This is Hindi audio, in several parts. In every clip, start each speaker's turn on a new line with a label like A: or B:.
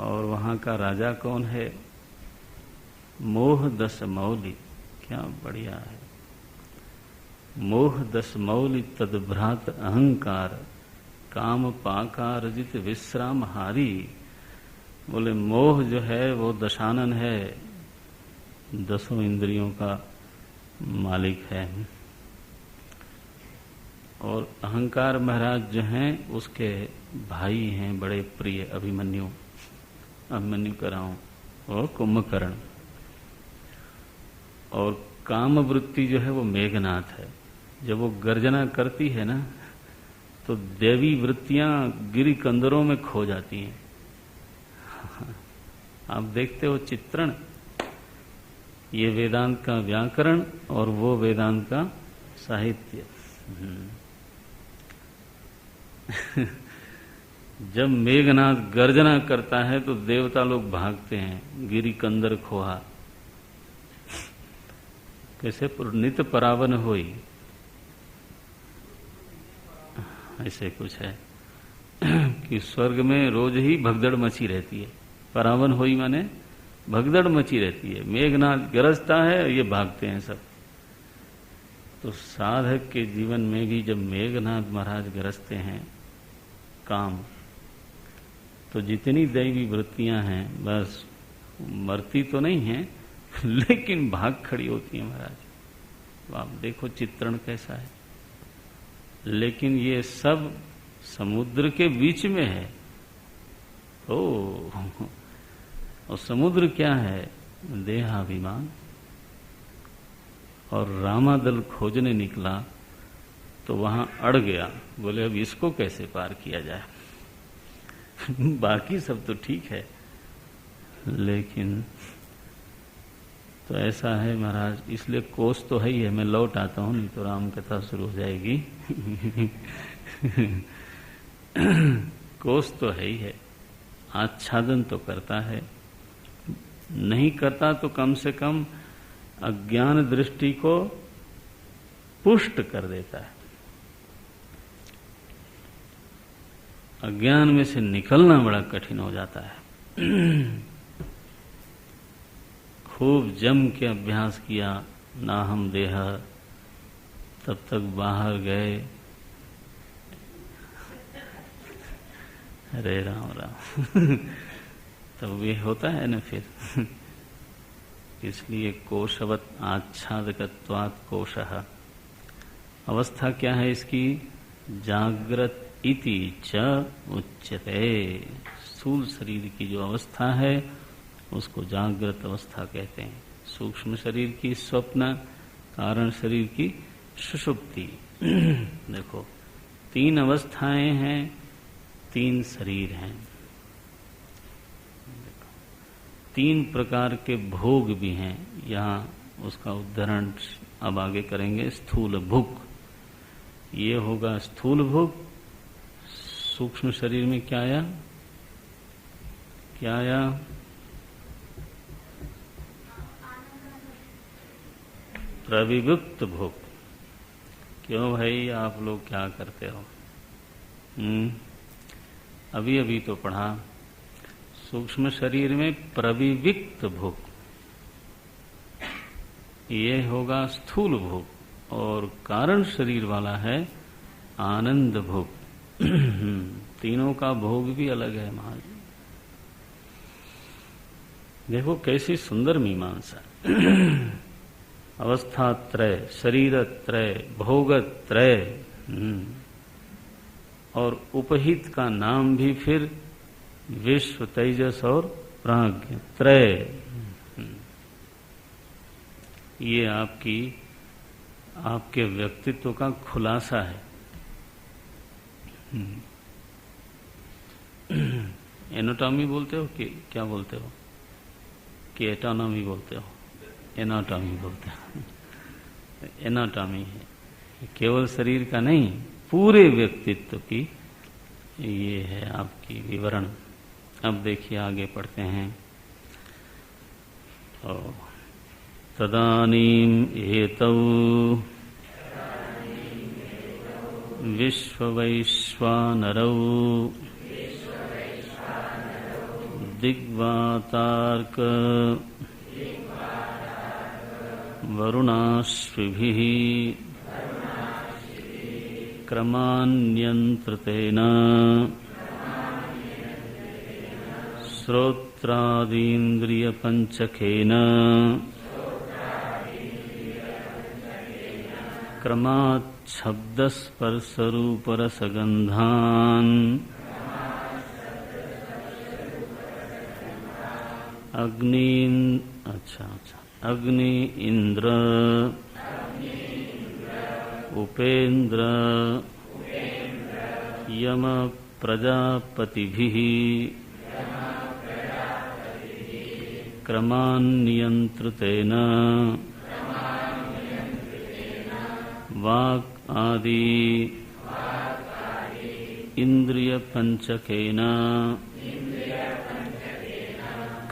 A: और वहाँ का राजा कौन है? मोह दस मौली। क्या बढ़िया है। मोह दस मौली तदभ्रात अहंकार, काम पाकार जित विश्राम हारी। बोले मोह जो है वो दशानन है, दसों इंद्रियों का मालिक है। और अहंकार महाराज जो हैं उसके भाई हैं बड़े प्रिय अभिमन्यु, अभिमन्यु कराऊं और कुंभकर्ण। और काम वृत्ति जो है वो मेघनाथ है। जब वो गर्जना करती है ना तो देवी वृत्तियां गिरी कंदरों में खो जाती हैं। आप देखते हो चित्रण, ये वेदांत का व्याकरण और वो वेदांत का साहित्य। जब मेघनाथ गर्जना करता है तो देवता लोग भागते हैं, गिरी कंदर खोहा। कैसे नित परावन होई, ऐसे कुछ है कि स्वर्ग में रोज ही भगदड़ मची रहती है। परावन होई माने भगदड़ मची रहती है। मेघनाथ गरजता है, ये भागते हैं सब। तो साधक के जीवन में भी जब मेघनाथ महाराज गरजते हैं काम, तो जितनी दैवी वृत्तियां हैं बस मरती तो नहीं हैं लेकिन भाग खड़ी होती है महाराज। तो आप देखो चित्रण कैसा है। लेकिन ये सब समुद्र के बीच में है। और समुद्र क्या है? देहाभिमान। और रामादल खोजने निकला तो वहां अड़ गया। बोले अब इसको कैसे पार किया जाए। बाकी सब तो ठीक है, लेकिन तो ऐसा है महाराज। इसलिए कोष तो है ही है। मैं लौट आता हूं, नहीं तो राम कथा शुरू हो जाएगी। कोष तो है ही है। आच्छादन तो करता है, नहीं करता तो कम से कम अज्ञान दृष्टि को पुष्ट कर देता है। अज्ञान में से निकलना बड़ा कठिन हो जाता है। खूब जम के अभ्यास किया ना हम देह, तब तक बाहर गए। हरे राम राम। तब ये होता है ना फिर। इसलिए कोशवत आच्छादकत्वात् कोशः। अवस्था क्या है इसकी? जागृत इति च उच्यते। स्थूल शरीर की जो अवस्था है उसको जागृत अवस्था कहते हैं। सूक्ष्म शरीर की स्वप्न, कारण शरीर की सुषुप्ति। देखो 3 अवस्थाएं हैं, 3 शरीर हैं। 3 प्रकार के भोग भी हैं। यहाँ उसका उदाहरण अब आगे करेंगे। स्थूल भुक, ये होगा स्थूल भुक। सूक्ष्म शरीर में क्या आया? क्या आया? प्रविभुक्त भुक। क्यों भाई आप लोग क्या करते हो? अभी अभी तो पढ़ा। सूक्ष्म शरीर में प्रविविक्त भुक, ये होगा स्थूल भुक। और कारण शरीर वाला है आनंद भुक। तीनों का भोग भी अलग है महाराज। देखो कैसी सुंदर मीमांसा। अवस्था त्रय, शरीर त्रय, भोग त्रय। और उपहित का नाम भी फिर विश्व, तेजस और प्राज्ञ त्रय। ये आपके व्यक्तित्व का खुलासा है। एनाटॉमी बोलते हो कि क्या बोलते हो? कि एटोनॉमी बोलते हो? एनाटॉमी बोलते हो। एनाटॉमी है केवल शरीर का नहीं, पूरे व्यक्तित्व की ये है आपकी विवरण। अब देखिए आगे पढ़ते हैं। तदानीम एतौ विश्ववैश्वानरौ दिग्वातार्क वरुणाश्विभिः क्रमान्यन्त्रितेन श्रोत्रादीन्द्रियपञ्चकेन क्रमात् शब्दस्पर्शरूपरसगन्धान् अग्नि इंद्र उपेन्द्र यम प्रजापतिभिः क्रमान्नियन्त्रितेन वाक् आदि इन्द्रियपञ्चकेन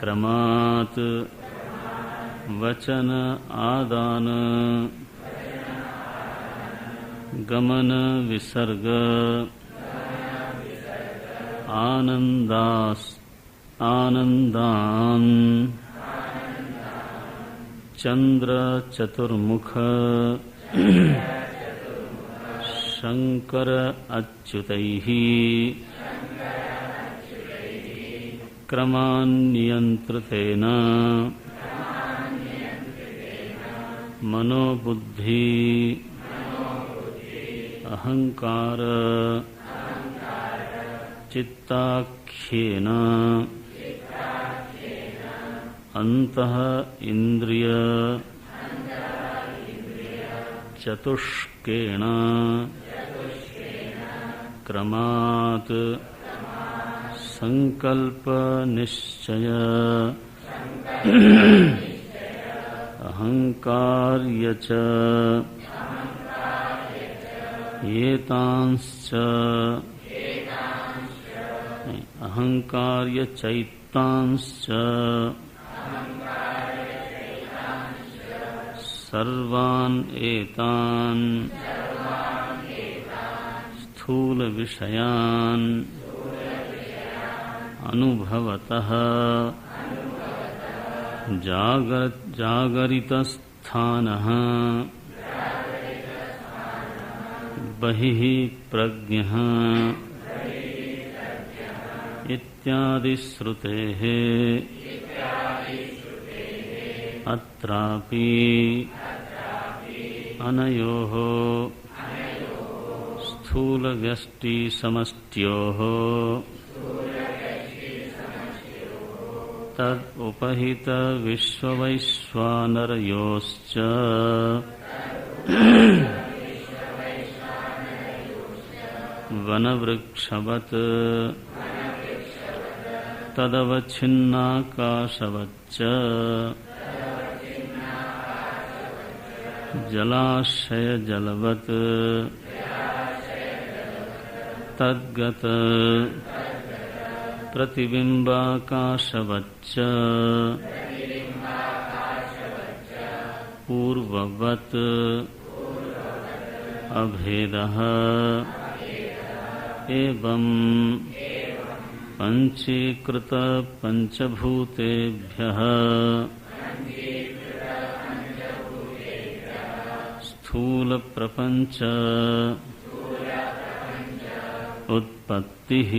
A: क्रमात् वचन आदान गमन विसर्ग आनंदान चंद्र चतुर्मुख शंकर अच्युतैः क्रमान्नियन्त्रितेन मनोबुद्धि अहंकार चित्ताख्येन अंतः इंद्रिय चतुष्केण क्रमात् संकल्प निश्चय अहंकार्य च एतांश्च अहंकार्य चैतांश्च सर्वान् एतान् स्थूल विषयान् अनुभवतः जागरितस्थानः बहिः प्रज्ञः इत्यादि श्रुतेः अत्रापि अनयोः स्थूलव्यष्टिसमष्ट्योः तद उपहित विश्ववैश्वानरयोश्च वनवृक्षवत् तदवच्छिन्नाकाशवच्च जलाशयजलवत् तद्गत प्रतिबिम्बाकाशवच्च पूर्ववत् अभेदः एवं पंचीकृत पंचभूतेभ्यः स्थूल प्रपंच उत्पत्तिः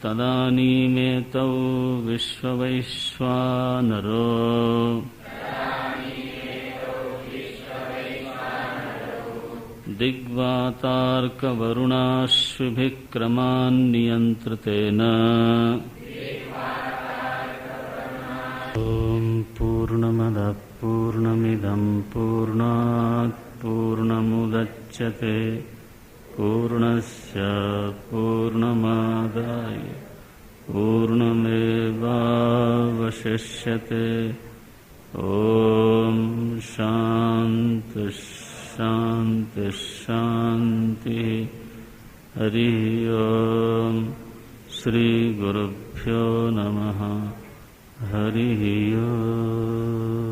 A: तदानीमेतौ विश्ववैश्वानरो दिग्वातार्कवरुणाश्विभिः क्रमान्नियन्त्रितेन ॐ पूर्णमदः पूर्णमिदं पूर्णात् पूर्णमुदच्यते पूर्णस्य पूर्णमादाय पूर्णमेवावशिष्यते ॐ शान्ति शान्ति शान्ति हरि ओम श्री गुरुभ्यो नमः हरि ओम।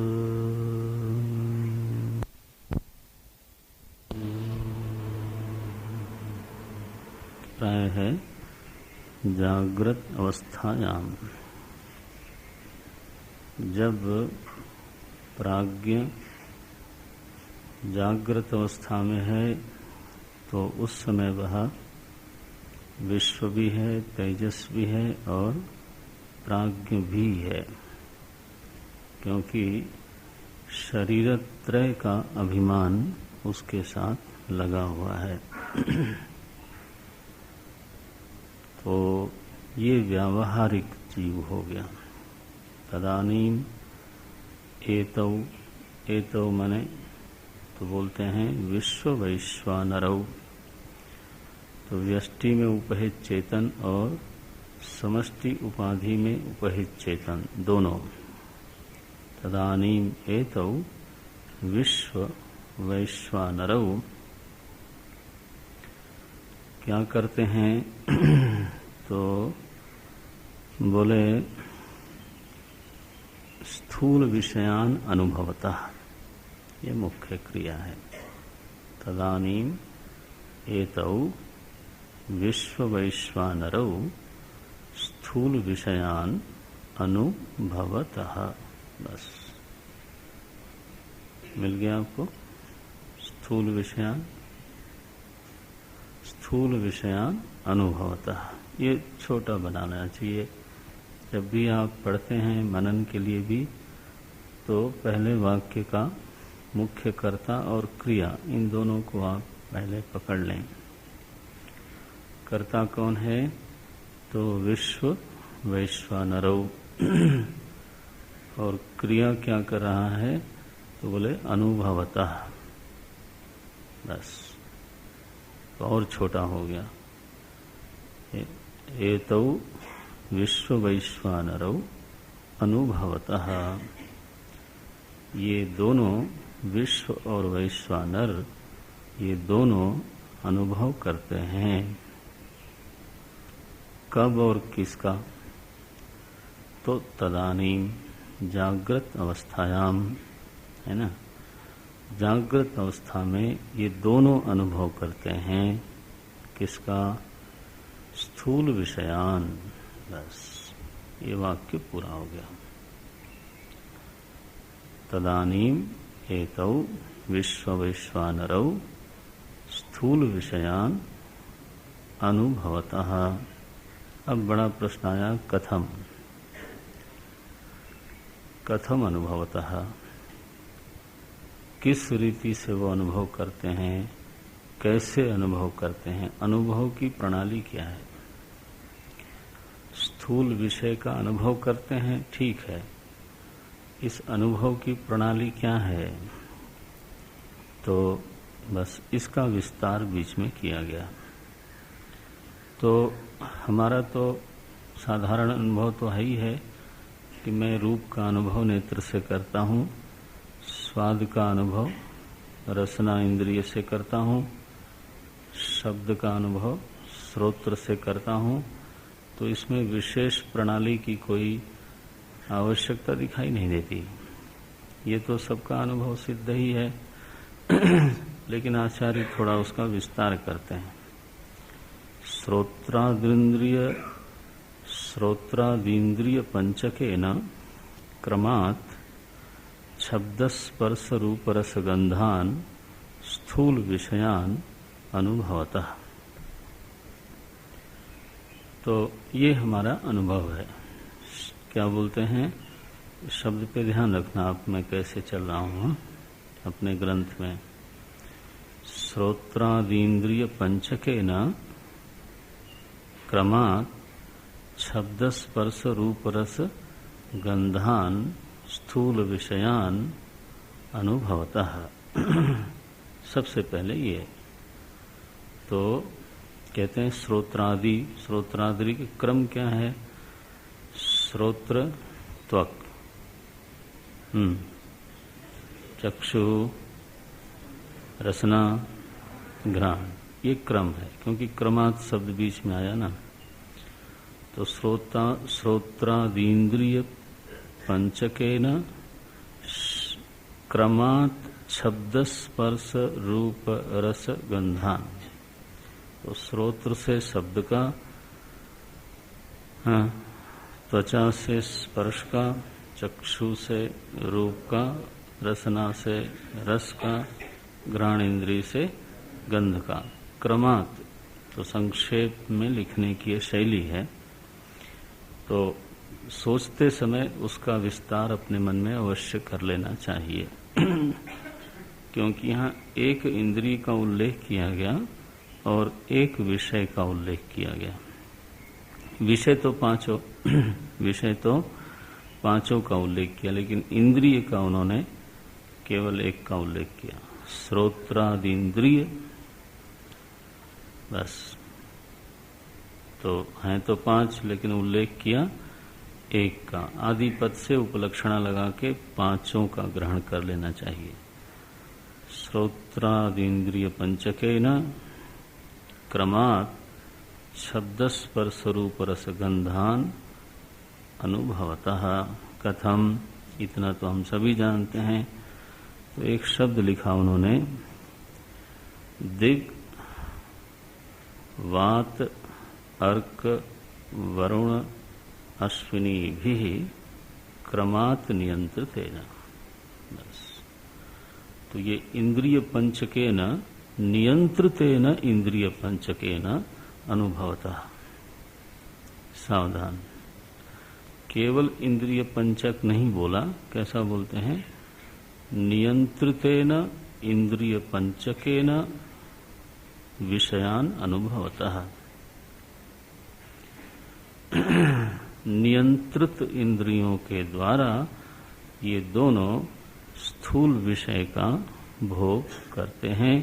A: प्राय है जागृत अवस्थायाम, जब प्राज्ञ जागृत अवस्था में है तो उस समय वह विश्व भी है, तेजस भी है और प्राज्ञ भी है, क्योंकि शरीरत्रय का अभिमान उसके साथ लगा हुआ है। तो ये व्यावहारिक जीव हो गया। तदानीम एतौ मने तो बोलते हैं विश्व वैश्वानरौ। तो व्यष्टि में उपहित चेतन और समष्टि उपाधि में उपहित चेतन दोनों। तदानीम एतौ विश्व वैश्वानरौ क्या करते हैं तो बोले स्थूल विषयान अनुभवतः, ये मुख्य क्रिया है। तदानीम एतौ विश्व वैश्वानरौ स्थूल विषयान अनुभवतः। बस मिल गया आपको। स्थूल विषयान अनुभवतः, ये छोटा बनाना चाहिए। जब भी आप पढ़ते हैं मनन के लिए भी, तो पहले वाक्य का मुख्य कर्ता और क्रिया इन दोनों को आप पहले पकड़ लें। कर्ता कौन है तो विश्व वैश्वानरौ, और क्रिया क्या कर रहा है तो बोले अनुभवतः। बस और छोटा हो गया। एतौ विश्व वैश्वानरौ अनुभवतः, ये दोनों विश्व और वैश्वानर ये दोनों अनुभव करते हैं। कब और किसका तो तदानीम जागृत अवस्थायाम, है ना। जागृत अवस्था में ये दोनों अनुभव करते हैं। किसका? स्थूल विषयान। बस ये वाक्य पूरा हो गया। तदानीम एतौ विश्व वैश्वानरौ स्थूल विषयान अनुभवतः। अब बड़ा प्रश्न आया, कथम अनुभवतः, किस रीति से वो अनुभव करते हैं, कैसे अनुभव करते हैं, अनुभव की प्रणाली क्या है। स्थूल विषय का अनुभव करते हैं, ठीक है। इस अनुभव की प्रणाली क्या है, तो बस इसका विस्तार बीच में किया गया। तो हमारा तो साधारण अनुभव तो है ही है कि मैं रूप का अनुभव नेत्र से करता हूँ, स्वाद का अनुभव रसना इंद्रिय से करता हूँ, शब्द का अनुभव श्रोत्र से करता हूँ। तो इसमें विशेष प्रणाली की कोई आवश्यकता दिखाई नहीं देती। ये तो सबका अनुभव सिद्ध ही है। लेकिन आचार्य थोड़ा उसका विस्तार करते हैं। श्रोत्रादीन्द्रिय पंचकेन क्रमात् शब्दस्पर्श रूप रसगंधान स्थूल विषयान अनुभवतः। तो ये हमारा अनुभव है। क्या बोलते हैं, शब्द पे ध्यान रखना आप, मैं कैसे चल रहा हूँ अपने ग्रंथ में। श्रोत्रादीन्द्रिय पंचकेन क्रमात् शब्दस्पर्श रूप रस गंधान स्थूल विषयान अनुभवतः। सबसे पहले ये तो कहते हैं श्रोत्रादि के क्रम क्या है। श्रोत्र त्वक, चक्षु, रसना, घ्राण, ये क्रम है। क्योंकि क्रमात् शब्द बीच में आया ना, तो श्रोत्रादीन्द्रिय पंचकेन क्रमात् शब्द स्पर्श रूप रस गंधान। तो श्रोत्र से शब्द का, हाँ, त्वचा से स्पर्श का, चक्षु से रूप का, रसना से रस का, घ्राण इंद्रिय से गंध का। क्रमात्, तो संक्षेप में लिखने की ये शैली है। तो सोचते समय उसका विस्तार अपने मन में अवश्य कर लेना चाहिए क्योंकि यहाँ एक इंद्रिय का उल्लेख किया गया और एक विषय का उल्लेख किया गया। विषय तो पांचों का उल्लेख किया, लेकिन इंद्रिय का उन्होंने केवल एक का उल्लेख किया, श्रोत्रादि इंद्रिय। बस, तो हैं तो 5, लेकिन उल्लेख किया एक का। आदि पद से उपलक्षणा लगा के पांचों का ग्रहण कर लेना चाहिए। श्रोत्रादि इंद्रिय पंचकेन क्रमात् शब्दस्पर्श रूप रसगंधान अनुभवतः। कथम, इतना तो हम सभी जानते हैं। तो एक शब्द लिखा उन्होंने, दिग वात अर्क वरुण अश्विनी भी क्रमात् नियंत्रितेन। बस, तो ये इंद्रिय पंचकेन नियंत्रितेन इंद्रिय पंचकेन अनुभवतः। सावधान, केवल इंद्रिय पंचक नहीं बोला, कैसा बोलते हैं? नियंत्रितेन इंद्रिय पंचकेन विषयान अनुभवतः। नियंत्रित इंद्रियों के द्वारा ये दोनों स्थूल विषय का भोग करते हैं,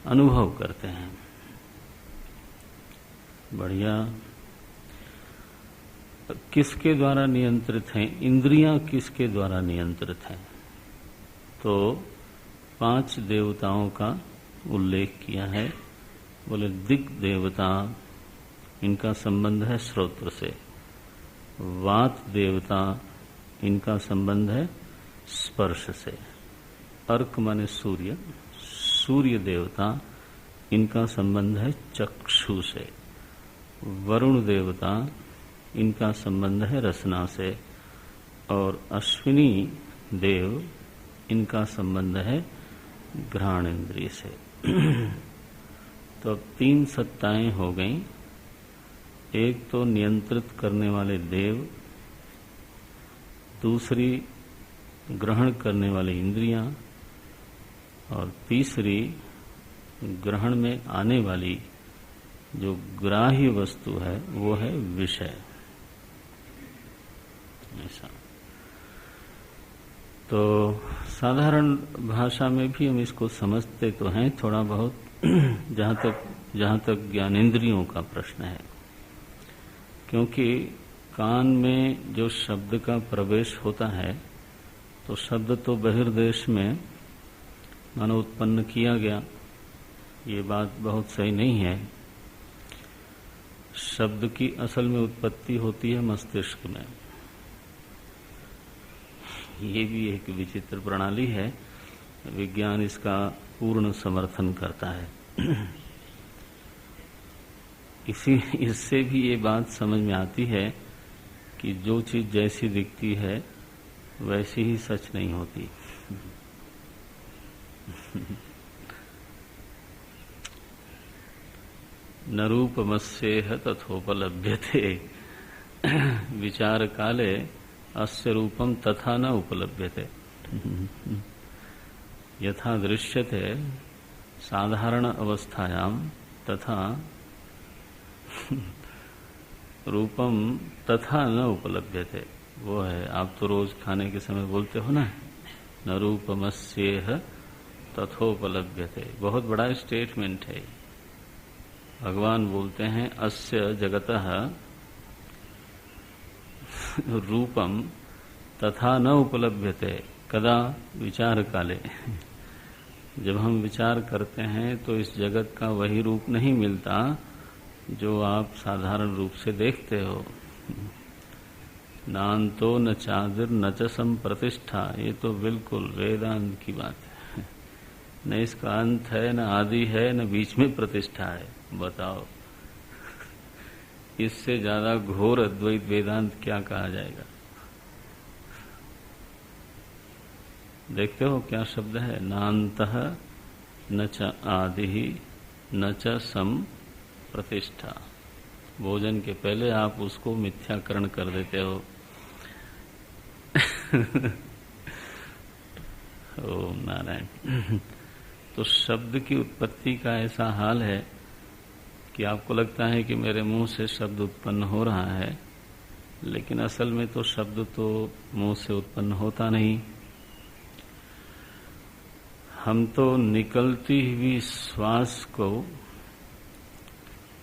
A: अनुभव करते हैं। बढ़िया। किसके द्वारा नियंत्रित हैं? इंद्रियां किसके द्वारा नियंत्रित हैं? तो 5 देवताओं का उल्लेख किया है। बोले दिग देवता, इनका संबंध है श्रोत्र से। वात देवता, इनका संबंध है स्पर्श से। अर्क माने सूर्य, सूर्य देवता, इनका संबंध है चक्षु से। वरुण देवता, इनका संबंध है रसना से। और अश्विनी देव, इनका संबंध है घ्राण इंद्रिय से। तो अब 3 सत्ताएं हो गईं। एक तो नियंत्रित करने वाले देव, दूसरी ग्रहण करने वाली इंद्रियां, और तीसरी ग्रहण में आने वाली जो ग्राह्य वस्तु है वो है विषय। ऐसा तो साधारण भाषा में भी हम इसको समझते तो हैं थोड़ा बहुत, जहाँ तक ज्ञानेंद्रियों का प्रश्न है। क्योंकि कान में जो शब्द का प्रवेश होता है, तो शब्द तो बहिर्देश में मानो उत्पन्न किया गया, ये बात बहुत सही नहीं है। शब्द की असल में उत्पत्ति होती है मस्तिष्क में। ये भी एक विचित्र प्रणाली है, विज्ञान इसका पूर्ण समर्थन करता है। इससे भी ये बात समझ में आती है कि जो चीज जैसी दिखती है वैसी ही सच नहीं होती। न रूपमस्येह तथोपलभ्यते विचार काले अस्य रूपम तथा न उपलभ्यते। यथा दृश्यते साधारण अवस्थायाम तथा रूपम तथा न उपलभ्यते। वो है, आप तो रोज खाने के समय बोलते हो ना, न रूपमस्येह तथोपलभ्यते। बहुत बड़ा स्टेटमेंट है। भगवान बोलते हैं अस्य जगतः रूपम तथा न उपलभ्यते कदा विचार काले। जब हम विचार करते हैं तो इस जगत का वही रूप नहीं मिलता जो आप साधारण रूप से देखते हो। नान्तो न चादिर न च संप्रतिष्ठा, ये तो बिल्कुल वेदांत की बात है। न इसका अंत है, न आदि है, न बीच में प्रतिष्ठा है। बताओ, इससे ज्यादा घोर अद्वैत वेदांत क्या कहा जाएगा? देखते हो क्या शब्द है? नान्तः न च आदि न च सम प्रतिष्ठा। भोजन के पहले आप उसको मिथ्याकरण कर देते हो। ओम नारायण। तो शब्द की उत्पत्ति का ऐसा हाल है कि आपको लगता है कि मेरे मुंह से शब्द उत्पन्न हो रहा है, लेकिन असल में तो शब्द तो मुंह से उत्पन्न होता नहीं। हम तो निकलती हुई श्वास को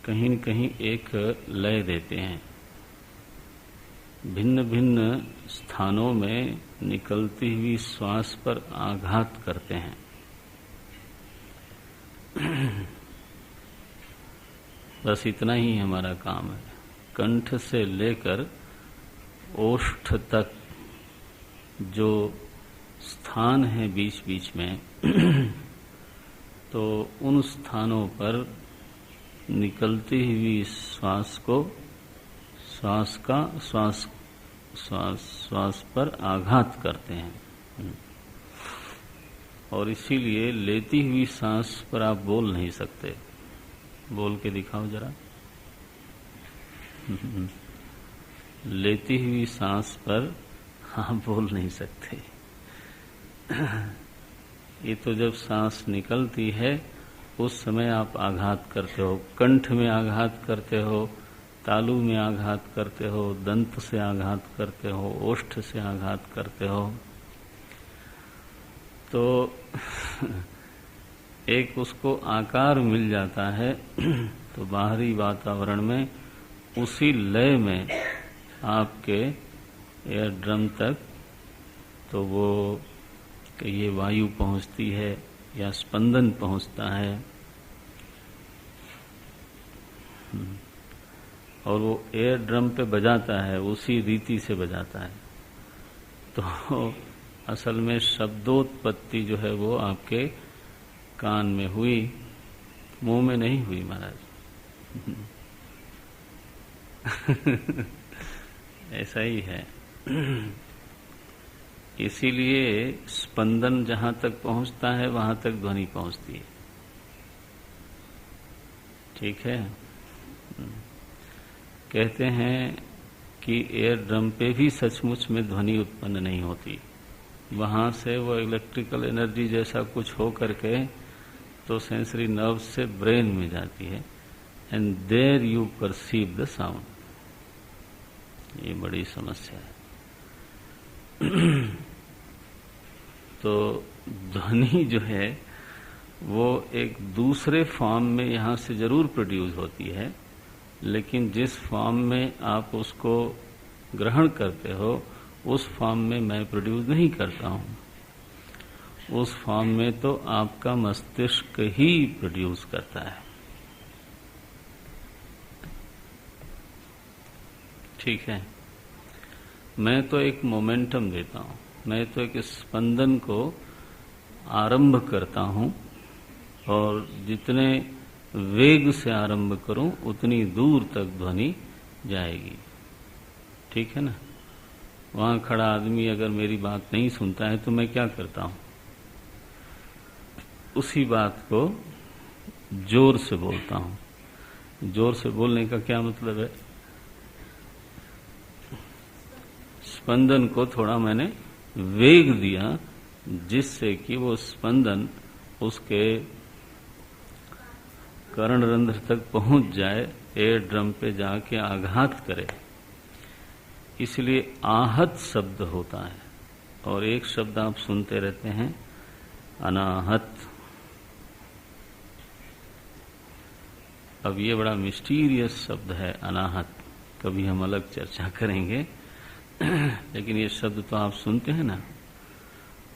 A: कहीं न कहीं एक लय देते हैं। भिन्न भिन्न स्थानों में निकलती हुई श्वास पर आघात करते हैं। बस इतना ही हमारा काम है। कंठ से लेकर ओष्ठ तक जो स्थान है बीच बीच में तो उन स्थानों पर निकलती हुई श्वास को श्वास पर आघात करते हैं। और इसीलिए लेती हुई सांस पर आप बोल नहीं सकते। बोल के दिखाओ जरा। लेती हुई सांस पर आप बोल नहीं सकते। ये तो जब सांस निकलती है उस समय आप आघात करते हो। कंठ में आघात करते हो, तालु में आघात करते हो, दंत से आघात करते हो, ओष्ठ से आघात करते हो। तो एक उसको आकार मिल जाता है तो बाहरी वातावरण में उसी लय में आपके एयर ड्रम तक तो वो ये वायु पहुंचती है या स्पंदन पहुंचता है। और वो एयर ड्रम पे बजाता है, उसी रीति से बजाता है। तो असल में शब्दोत्पत्ति जो है वो आपके कान में हुई, मुंह में नहीं हुई महाराज। ऐसा ही है। इसीलिए स्पंदन जहां तक पहुंचता है वहां तक ध्वनि पहुंचती है। ठीक है। कहते हैं कि एयर ड्रम पे भी सचमुच में ध्वनि उत्पन्न नहीं होती। वहां से वो इलेक्ट्रिकल एनर्जी जैसा कुछ हो करके तो सेंसरी नर्व से ब्रेन में जाती है and there you perceive the sound. ये बड़ी समस्या है। तो ध्वनि जो है वो एक दूसरे फॉर्म में यहाँ से जरूर प्रोड्यूस होती है, लेकिन जिस फॉर्म में आप उसको ग्रहण करते हो उस फॉर्म में मैं प्रोड्यूस नहीं करता हूँ। उस फॉर्म में तो आपका मस्तिष्क ही प्रोड्यूस करता है। ठीक है। मैं तो एक मोमेंटम देता हूँ, मैं तो एक स्पंदन को आरंभ करता हूँ और जितने वेग से आरंभ करूं उतनी दूर तक ध्वनि जाएगी। ठीक है ना। वहां खड़ा आदमी अगर मेरी बात नहीं सुनता है तो मैं क्या करता हूं? उसी बात को जोर से बोलता हूं। जोर से बोलने का क्या मतलब है? स्पंदन को थोड़ा मैंने वेग दिया जिससे कि वो स्पंदन उसके कर्ण रंध्र तक पहुंच जाए, एयर ड्रम पे जाके आघात करे। इसलिए आहत शब्द होता है। और एक शब्द आप सुनते रहते हैं, अनाहत। अब ये बड़ा मिस्टीरियस शब्द है अनाहत, कभी हम अलग चर्चा करेंगे। लेकिन ये शब्द तो आप सुनते हैं ना।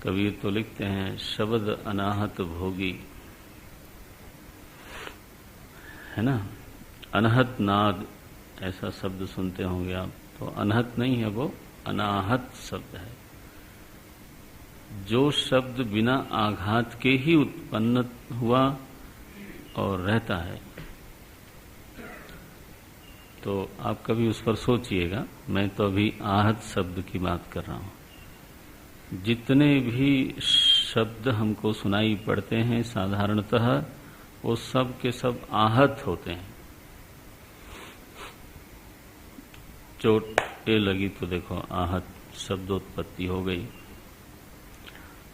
A: कबीर तो लिखते हैं, शब्द अनाहत भोगी, है ना। अनहत नाद ऐसा शब्द सुनते होंगे आप। तो अनहत नहीं है, वो अनाहत शब्द है। जो शब्द बिना आघात के ही उत्पन्न हुआ और रहता है। तो आप कभी उस पर सोचिएगा। मैं तो अभी आहत शब्द की बात कर रहा हूं। जितने भी शब्द हमको सुनाई पड़ते हैं साधारणतः वो सब के सब आहत होते हैं। चोट ये लगी तो देखो आहत शब्दोत्पत्ति हो गई।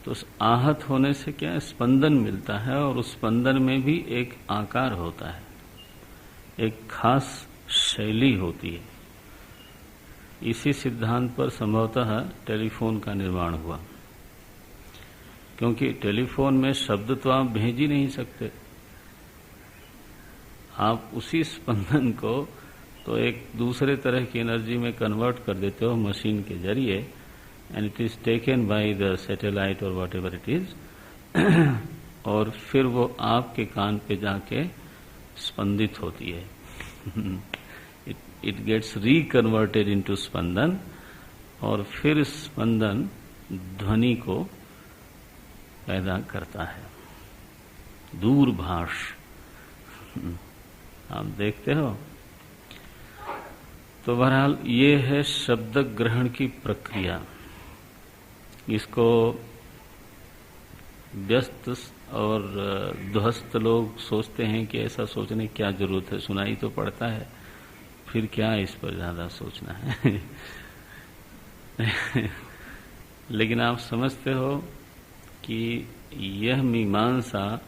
A: तो उस आहत होने से क्या स्पंदन मिलता है, और उस स्पंदन में भी एक आकार होता है, एक खास शैली होती है। इसी सिद्धांत पर संभवतः टेलीफोन का निर्माण हुआ, क्योंकि टेलीफोन में शब्द तो आप भेज ही नहीं सकते। आप उसी स्पंदन को तो एक दूसरे तरह की एनर्जी में कन्वर्ट कर देते हो मशीन के जरिए, and it is taken by the satellite और वॉट एवर इट इज, और फिर वो आपके कान पे जाके स्पंदित होती है। इट गेट्स रिकन्वर्टेड इनटू स्पंदन, और फिर स्पंदन ध्वनि को पैदा करता है, दूरभाष। आप देखते हो। तो बहरहाल ये है शब्द ग्रहण की प्रक्रिया। इसको व्यस्त और ध्वस्त लोग सोचते हैं कि ऐसा सोचने की क्या जरूरत है, सुनाई तो पड़ता है, फिर क्या इस पर ज्यादा सोचना है। लेकिन आप समझते हो कि यह मीमांसा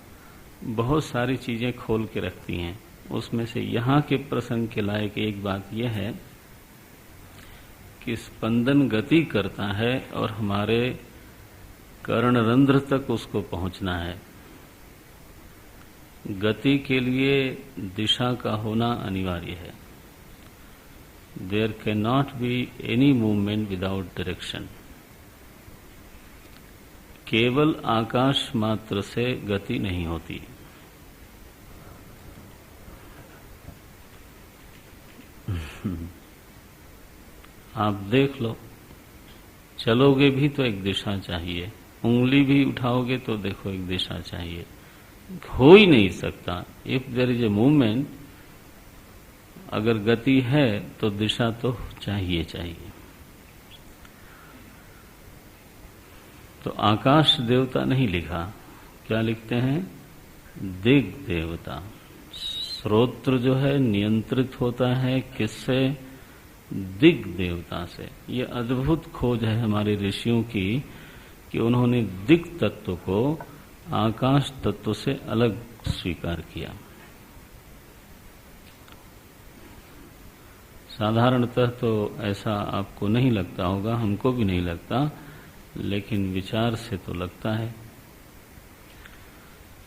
A: बहुत सारी चीजें खोल के रखती हैं। उसमें से यहाँ के प्रसंग के लायक एक बात यह है कि स्पंदन गति करता है और हमारे कर्णरंध्र तक उसको पहुंचना है। गति के लिए दिशा का होना अनिवार्य है। There can not be any movement without direction. केवल आकाश मात्र से गति नहीं होती। आप देख लो, चलोगे भी तो एक दिशा चाहिए, उंगली भी उठाओगे तो देखो एक दिशा चाहिए। हो ही नहीं सकता। If there is a movement, अगर गति है तो दिशा तो चाहिए। तो आकाश देवता नहीं लिखा, क्या लिखते हैं? दिग देवता। श्रोत्र जो है नियंत्रित होता है किससे? दिग देवता से। ये अद्भुत खोज है हमारे ऋषियों की कि उन्होंने दिग तत्व को आकाश तत्व से अलग स्वीकार किया। साधारणतः तो ऐसा आपको नहीं लगता होगा, हमको भी नहीं लगता, लेकिन विचार से तो लगता है।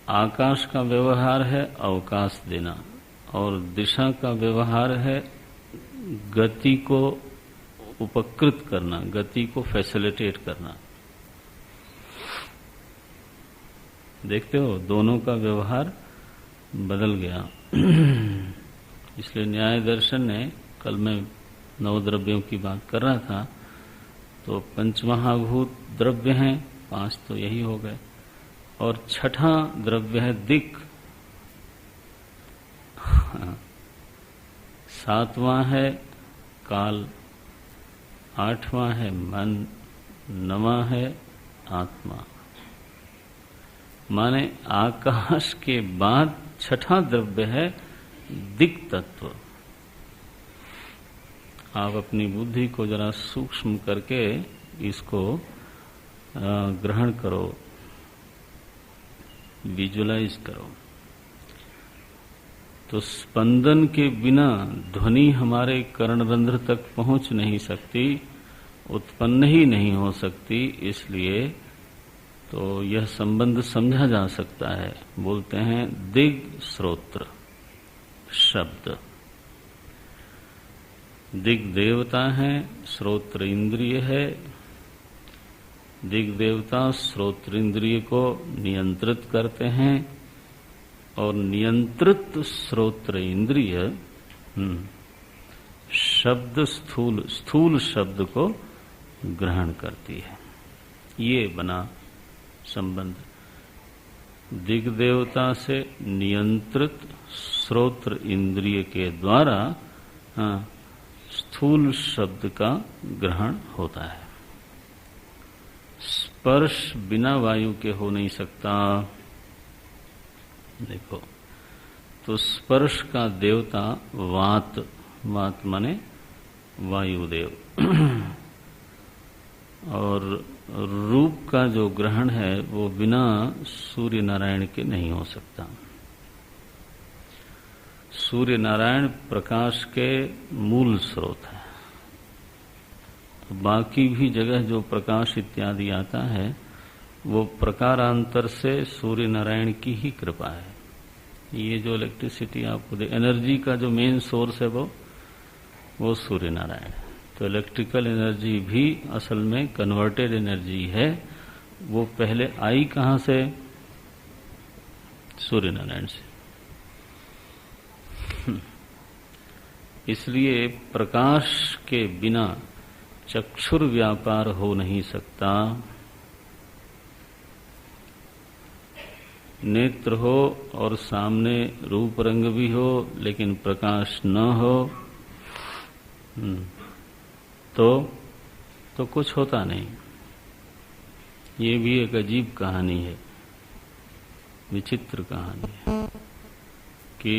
A: आकाश का व्यवहार है अवकाश देना, और दिशा का व्यवहार है गति को उपकृत करना, गति को फैसिलिटेट करना। देखते हो, दोनों का व्यवहार बदल गया। इसलिए न्याय दर्शन ने, कल मैं नवद्रव्यों की बात कर रहा था, तो पंचमहाभूत द्रव्य हैं, 5 तो यही हो गए, और छठा द्रव्य है दिक्, 7वां है काल, 8वां है मन, 9वां है आत्मा। माने आकाश के बाद छठा द्रव्य है दिक् तत्व। आप अपनी बुद्धि को जरा सूक्ष्म करके इसको ग्रहण करो, विजुलाइज करो। तो स्पंदन के बिना ध्वनि हमारे कर्णरंध्र तक पहुंच नहीं सकती, उत्पन्न ही नहीं हो सकती। इसलिए तो यह संबंध समझा जा सकता है। बोलते हैं दिग श्रोत्र शब्द। दिग देवता है, श्रोत्र इंद्रिय है। दिग देवता श्रोत्र इंद्रिय को नियंत्रित करते हैं, और नियंत्रित श्रोत्र इंद्रिय शब्द स्थूल शब्द को ग्रहण करती है। ये बना संबंध। दिग देवता से नियंत्रित श्रोत्र इंद्रिय के द्वारा हाँ, स्थूल शब्द का ग्रहण होता है। स्पर्श बिना वायु के हो नहीं सकता। देखो, तो स्पर्श का देवता वात, वात माने वायुदेव, और रूप का जो ग्रहण है वो बिना सूर्य नारायण के नहीं हो सकता। सूर्य नारायण प्रकाश के मूल स्रोत है। तो बाकी भी जगह जो प्रकाश इत्यादि आता है वो प्रकारांतर से सूर्य नारायण की ही कृपा है। ये जो इलेक्ट्रिसिटी आपको एनर्जी का जो मेन सोर्स है वो सूर्य नारायण है। तो इलेक्ट्रिकल एनर्जी भी असल में कन्वर्टेड एनर्जी है। वो पहले आई कहाँ से? सूर्य नारायण से। इसलिए प्रकाश के बिना चक्षुर व्यापार हो नहीं सकता। नेत्र हो और सामने रूप रंग भी हो लेकिन प्रकाश न हो तो कुछ होता नहीं। ये भी एक अजीब कहानी है, विचित्र कहानी है कि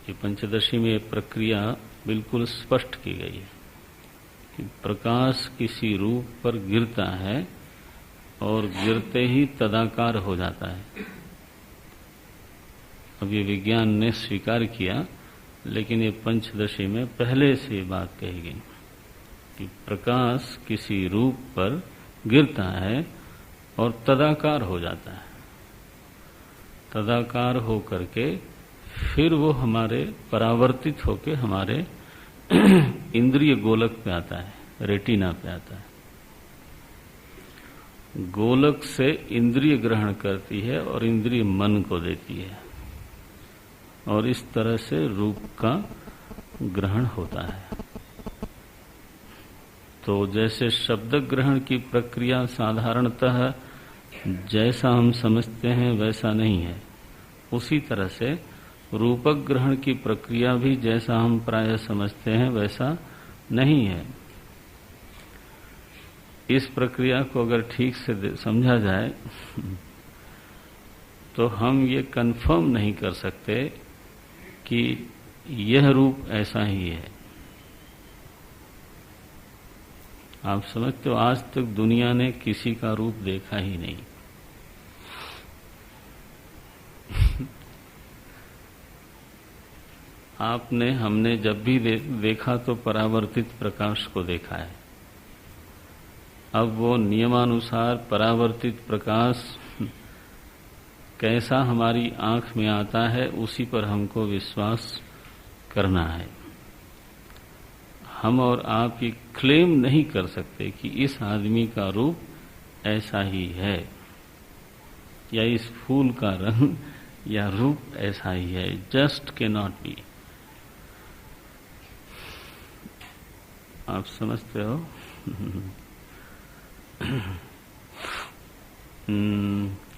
A: ये पंचदशी में प्रक्रिया बिल्कुल स्पष्ट की गई है कि प्रकाश किसी रूप पर गिरता है और गिरते ही तदाकार हो जाता है। अब ये विज्ञान ने स्वीकार किया, लेकिन ये पंचदशी में पहले से बात कही गई कि प्रकाश किसी रूप पर गिरता है और तदाकार हो जाता है। तदाकार हो करके फिर वो हमारे परावर्तित होके हमारे इंद्रिय गोलक पे आता है, रेटिना पे आता है। गोलक से इंद्रिय ग्रहण करती है और इंद्रिय मन को देती है, और इस तरह से रूप का ग्रहण होता है। तो जैसे शब्द ग्रहण की प्रक्रिया साधारणतः जैसा हम समझते हैं वैसा नहीं है, उसी तरह से रूपक ग्रहण की प्रक्रिया भी जैसा हम प्रायः समझते हैं वैसा नहीं है। इस प्रक्रिया को अगर ठीक से समझा जाए तो हम ये कंफर्म नहीं कर सकते कि यह रूप ऐसा ही है। आप समझते हो, आज तक दुनिया ने किसी का रूप देखा ही नहीं। हमने जब भी देखा तो परावर्तित प्रकाश को देखा है। अब वो नियमानुसार परावर्तित प्रकाश कैसा हमारी आंख में आता है उसी पर हमको विश्वास करना है। हम और आप ये क्लेम नहीं कर सकते कि इस आदमी का रूप ऐसा ही है, या इस फूल का रंग या रूप ऐसा ही है। Just can not B. आप समझते हो?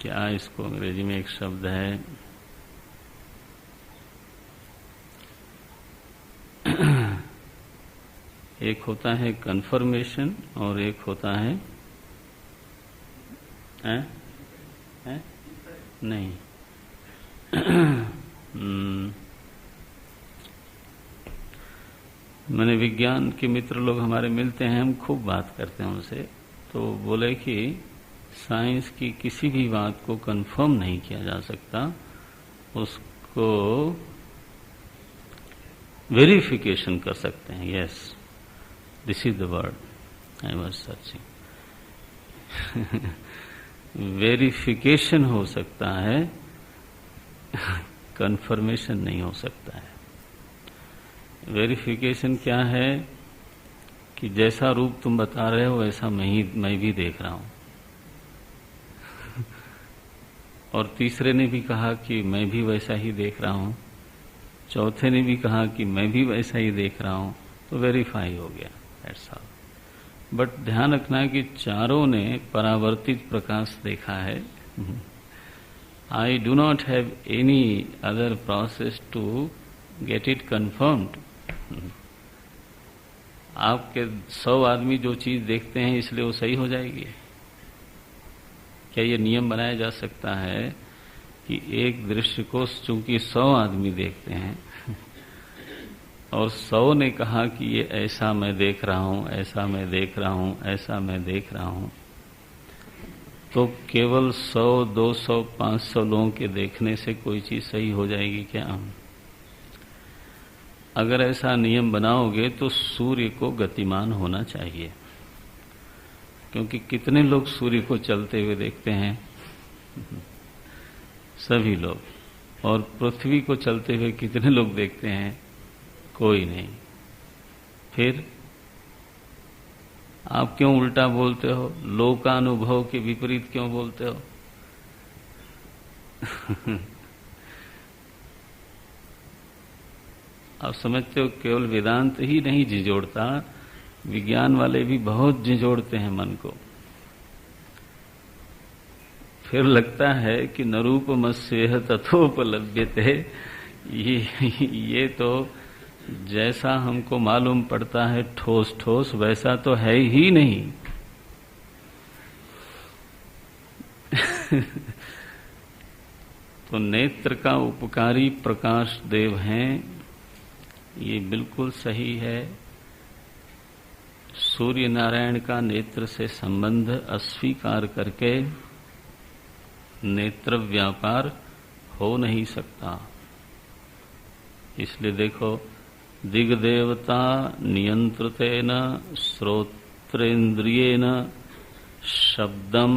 A: क्या इसको अंग्रेजी में एक शब्द है, एक होता है कन्फर्मेशन और एक होता है नहीं मैंने विज्ञान के मित्र लोग हमारे मिलते हैं, हम खूब बात करते हैं उनसे, तो बोले कि साइंस की किसी भी बात को कंफर्म नहीं किया जा सकता, उसको वेरिफिकेशन कर सकते हैं। Yes, this is the word I was searching. Verification हो सकता है, कंफर्मेशन नहीं हो सकता है। वेरिफिकेशन क्या है कि जैसा रूप तुम बता रहे हो वैसा मैं भी देख रहा हूं, और तीसरे ने भी कहा कि मैं भी वैसा ही देख रहा हूं, चौथे ने भी कहा कि मैं भी वैसा ही देख रहा हूं, तो वेरीफाई हो गया। That's all. बट ध्यान रखना कि चारों ने परावर्तित प्रकाश देखा है। I do not have any other process to get it confirmed. आपके 100 आदमी जो चीज देखते हैं इसलिए वो सही हो जाएगी? क्या ये नियम बनाया जा सकता है कि एक दृश्य को चूंकि 100 आदमी देखते हैं और 100 ने कहा कि ये ऐसा मैं देख रहा हूं, ऐसा मैं देख रहा हूं, ऐसा मैं देख रहा हूं, तो केवल 100, 200, 500 लोगों के देखने से कोई चीज सही हो जाएगी क्या? अगर ऐसा नियम बनाओगे तो सूर्य को गतिमान होना चाहिए, क्योंकि कितने लोग सूर्य को चलते हुए देखते हैं? सभी लोग। और पृथ्वी को चलते हुए कितने लोग देखते हैं? कोई नहीं। फिर आप क्यों उल्टा बोलते हो? लोकानुभव के विपरीत क्यों बोलते हो? आप समझते हो केवल वेदांत ही नहीं झिझोड़ता, विज्ञान वाले भी बहुत झिझोड़ते हैं मन को। फिर लगता है कि नरूपमस्येह तथोपलभ्यते, ये तो जैसा हमको मालूम पड़ता है ठोस ठोस वैसा तो है ही नहीं। तो नेत्र का उपकारी प्रकाश देव हैं, ये बिल्कुल सही है। सूर्य नारायण का नेत्र से संबंध अस्वीकार करके नेत्र व्यापार हो नहीं सकता। इसलिए देखो, दिग्देवता नियंत्रितेन श्रोत्रेन्द्रियेण शब्दम,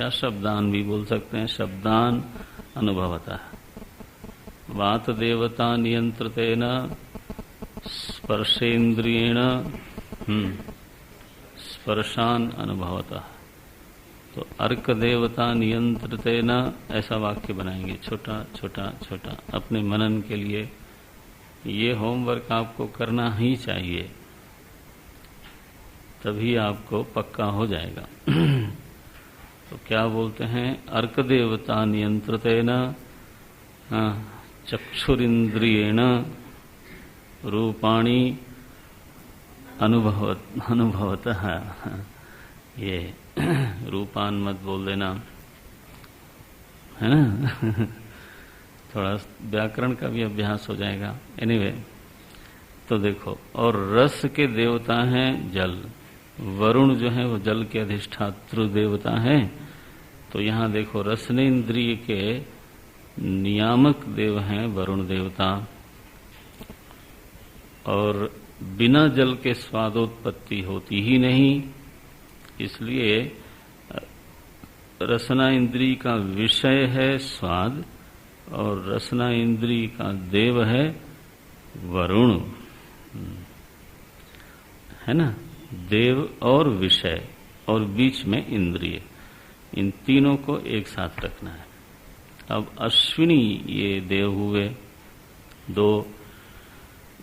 A: या शब्दान भी बोल सकते हैं, शब्दान अनुभवता। वात देवता नियंत्रितेन स्पर्शेन्द्रियेण स्पर्शान अनुभवता। तो अर्क देवता नियंत्रितेन, ऐसा वाक्य बनाएंगे छोटा छोटा छोटा अपने मनन के लिए। ये होमवर्क आपको करना ही चाहिए, तभी आपको पक्का हो जाएगा। तो क्या बोलते हैं? अर्क देवता नियंत्रितेन चक्षुरिंद्रियेण रूपाणि अनुभवतः। ये रूपान मत बोल देना, है ना? थोड़ा व्याकरण का भी अभ्यास हो जाएगा। एनीवे, तो देखो, और रस के देवता हैं जल। वरुण जो है वो जल के अधिष्ठातृ देवता है। तो यहाँ देखो, रसनेन्द्रिय के नियामक देव हैं वरुण देवता। और बिना जल के स्वादोत्पत्ति होती ही नहीं, इसलिए रसना इंद्रिय का विषय है स्वाद, और रसना इंद्रिय का देव है वरुण, है ना? देव और विषय और बीच में इंद्रिय, इन तीनों को एक साथ रखना है। अब अश्विनी ये देव हुए दो।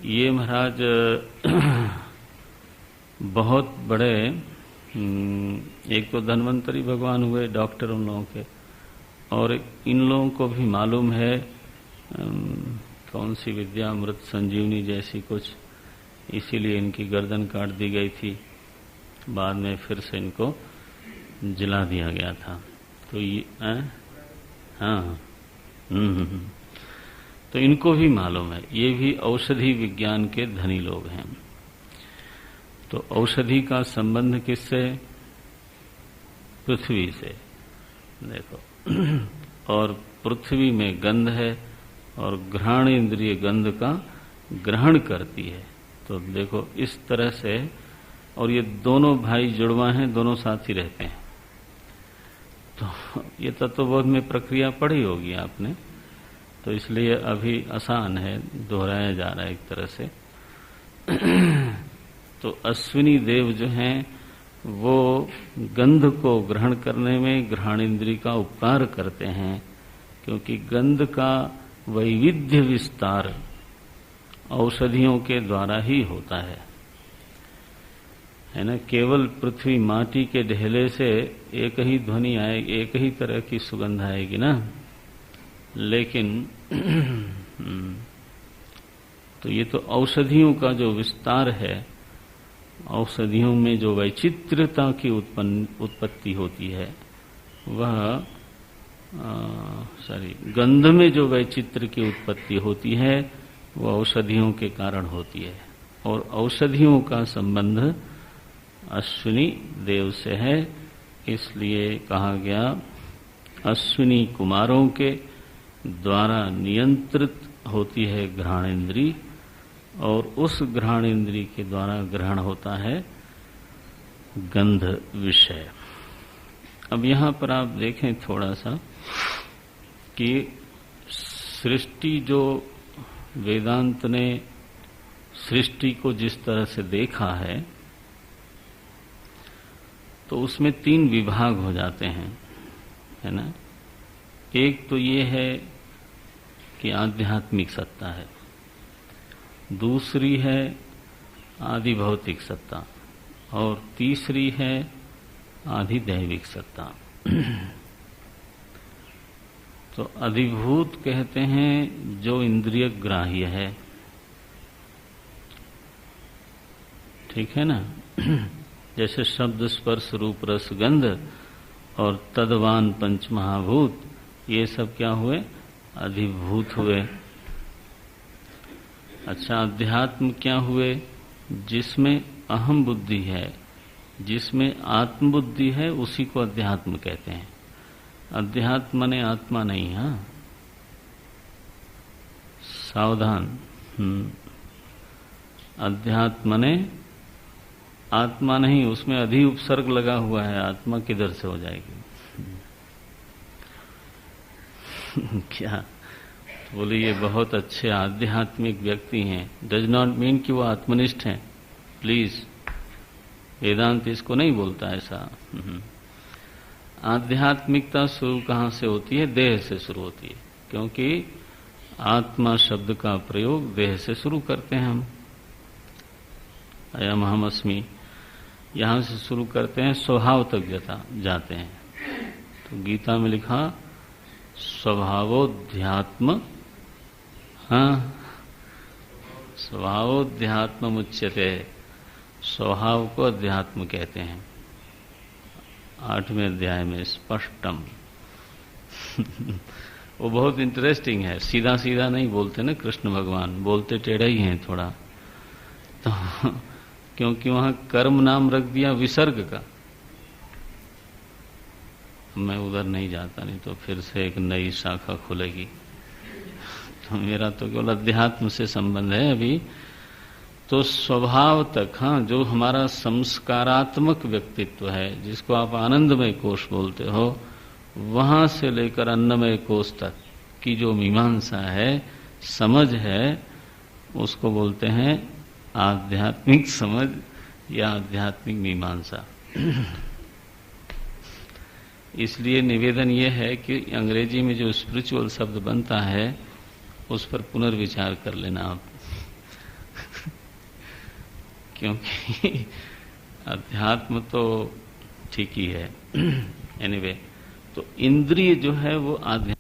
A: ये महाराज बहुत बड़े, एक तो धन्वंतरी भगवान हुए, डॉक्टर उन लोगों के, और इन लोगों को भी मालूम है कौन सी विद्या, अमृत संजीवनी जैसी कुछ, इसीलिए इनकी गर्दन काट दी गई थी। बाद में फिर से इनको जला दिया गया था। तो ये हाँ, तो इनको भी मालूम है, ये भी औषधि विज्ञान के धनी लोग हैं। तो औषधि का संबंध किससे? पृथ्वी से। देखो, और पृथ्वी में गंध है, और घ्राण इंद्रिय गंध का ग्रहण करती है। तो देखो इस तरह से, और ये दोनों भाई जुड़वा हैं, दोनों साथ ही रहते हैं। तो ये तत्वबोध में प्रक्रिया पढ़ी होगी आपने, तो इसलिए अभी आसान है, दोहराया जा रहा है एक तरह से। तो अश्विनी देव जो हैं वो गंध को ग्रहण करने में घ्राणेन्द्रिय का उपकार करते हैं, क्योंकि गंध का वैविध्य विस्तार औषधियों के द्वारा ही होता है ना? केवल पृथ्वी माटी के ढेले से एक ही ध्वनि आएगी, एक ही तरह की सुगंध आएगी ना, लेकिन तो ये तो औषधियों का जो विस्तार है, औषधियों में जो वैचित्र्यता की उत्पत्ति होती है, वह गंध में जो वैचित्र की उत्पत्ति होती है वह औषधियों के कारण होती है। और औषधियों का संबंध अश्विनी देव से है, इसलिए कहा गया अश्विनी कुमारों के द्वारा नियंत्रित होती है घ्राणेन्द्री, और उस घ्राणेन्द्री के द्वारा ग्रहण होता है गंध विषय। अब यहाँ पर आप देखें थोड़ा सा कि सृष्टि जो वेदांत ने सृष्टि को जिस तरह से देखा है, तो उसमें 3 विभाग हो जाते हैं, है ना। एक तो ये है कि आध्यात्मिक सत्ता है, दूसरी है आदि भौतिक सत्ता, और तीसरी है आधिदैविक सत्ता। तो अधिभूत कहते हैं जो इंद्रिय ग्राह्य है, ठीक है ना। जैसे शब्द स्पर्श रूप रस गंध और तदवान पंच महाभूत, ये सब क्या हुए? अधिभूत हुए। अच्छा, अध्यात्म क्या हुए? जिसमें अहम बुद्धि है, जिसमें आत्मबुद्धि है, उसी को अध्यात्म कहते हैं। अध्यात्म ने आत्मा नहीं, हाँ, सावधान। अध्यात्म ने आत्मा नहीं, उसमें अधि उपसर्ग लगा हुआ है, आत्मा किधर से हो जाएगी? क्या बोले, ये बहुत अच्छे आध्यात्मिक व्यक्ति हैं, डज नॉट मीन कि वो आत्मनिष्ठ हैं। प्लीज, वेदांत इसको नहीं बोलता ऐसा। आध्यात्मिकता शुरू कहाँ से होती है? देह से शुरू होती है, क्योंकि आत्मा शब्द का प्रयोग देह से शुरू करते हैं हम। अयम अहम अस्मि, यहाँ से शुरू करते हैं, स्वभाव तक जाते हैं। तो गीता में लिखा स्वभावोध्यात्म, हाँ, स्वभावोध्यात्म मुच्यते, स्वभाव को अध्यात्म कहते हैं। 8वें अध्याय में स्पष्टम। वो बहुत इंटरेस्टिंग है, सीधा सीधा नहीं बोलते ना कृष्ण भगवान, बोलते टेढ़ा ही हैं थोड़ा। तो क्योंकि वहां कर्म नाम रख दिया विसर्ग का। मैं उधर नहीं जाता, नहीं तो फिर से एक नई शाखा खुलेगी। तो मेरा तो केवल अध्यात्म से संबंध है अभी। तो स्वभाव तक, हाँ, जो हमारा संस्कारात्मक व्यक्तित्व है, जिसको आप आनंदमय कोश बोलते हो, वहां से लेकर अन्नमय कोश तक की जो मीमांसा है, समझ है, उसको बोलते हैं आध्यात्मिक समझ या आध्यात्मिक मीमांसा। इसलिए निवेदन यह है कि अंग्रेजी में जो स्पिरिचुअल शब्द बनता है, उस पर पुनर्विचार कर लेना आप। क्योंकि अध्यात्म तो ठीक ही है। एनीवे, तो इंद्रिय जो है वो आध्यात्म